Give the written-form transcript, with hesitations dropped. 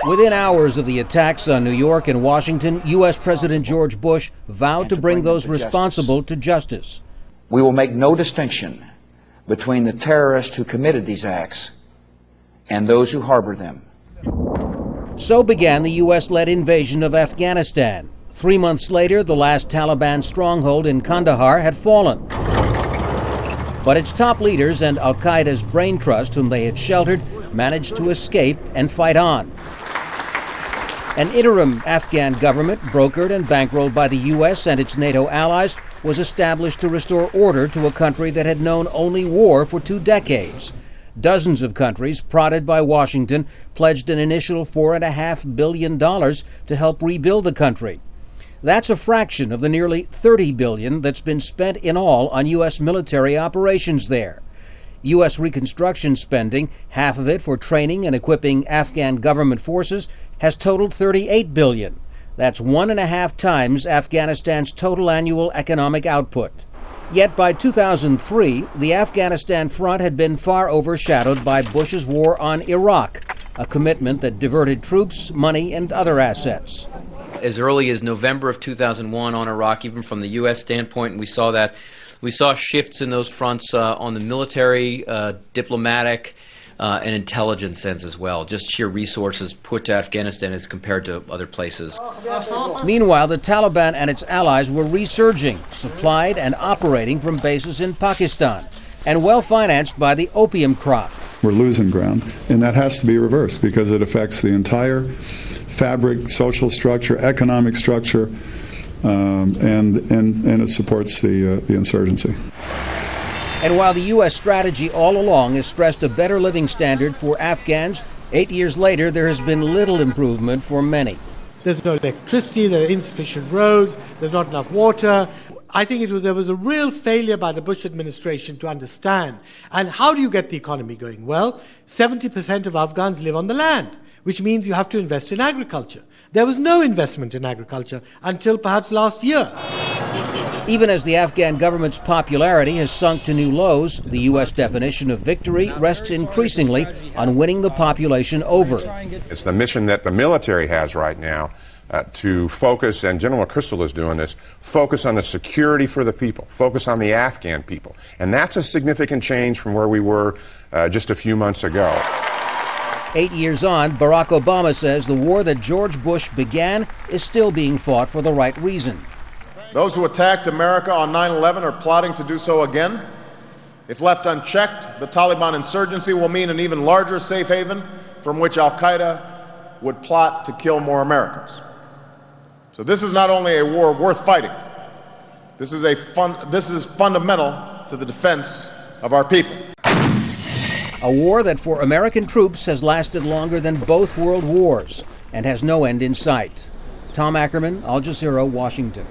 Within hours of the attacks on New York and Washington, U.S. President George Bush vowed to bring those responsible to justice. We will make no distinction between the terrorists who committed these acts and those who harbor them. So began the U.S.-led invasion of Afghanistan. 3 months later, the last Taliban stronghold in Kandahar had fallen. But its top leaders and al-Qaeda's brain trust, whom they had sheltered, managed to escape and fight on. An interim Afghan government, brokered and bankrolled by the U.S. and its NATO allies, was established to restore order to a country that had known only war for 2 decades. Dozens of countries, prodded by Washington, pledged an initial $4.5 billion to help rebuild the country. That's a fraction of the nearly $30 billion that's been spent in all on U.S. military operations there. U.S. reconstruction spending, half of it for training and equipping Afghan government forces, has totaled $38 billion. That's 1.5 times Afghanistan's total annual economic output. Yet by 2003, the Afghanistan front had been far overshadowed by Bush's war on Iraq, a commitment that diverted troops, money, and other assets. As early as November of 2001 on Iraq, even from the U.S. standpoint, we saw that. We saw shifts in those fronts on the military, diplomatic, and intelligence sense as well. Just sheer resources put to Afghanistan as compared to other places. Meanwhile, the Taliban and its allies were resurging, supplied and operating from bases in Pakistan, and well-financed by the opium crop. We're losing ground, and that has to be reversed because it affects the entire fabric, social structure, economic structure, and it supports the insurgency. And while the U.S. strategy all along has stressed a better living standard for Afghans, 8 years later there has been little improvement for many. There's no electricity, there are insufficient roads, there's not enough water. I think there was a real failure by the Bush administration to understand. And how do you get the economy going? Well, 70% of Afghans live on the land, which means you have to invest in agriculture. There was no investment in agriculture until perhaps last year. Even as the Afghan government's popularity has sunk to new lows, the U.S. definition of victory rests increasingly on winning the population over. It's the mission that the military has right now to focus, and General McChrystal is doing this, focus on the security for the people, focus on the Afghan people. And that's a significant change from where we were just a few months ago. 8 years on, Barack Obama says the war that George Bush began is still being fought for the right reason. Those who attacked America on 9/11 are plotting to do so again. If left unchecked, the Taliban insurgency will mean an even larger safe haven from which al-Qaeda would plot to kill more Americans. So this is not only a war worth fighting. This is fundamental to the defense of our people. A war that for American troops has lasted longer than both world wars and has no end in sight. Tom Ackerman, Al Jazeera, Washington.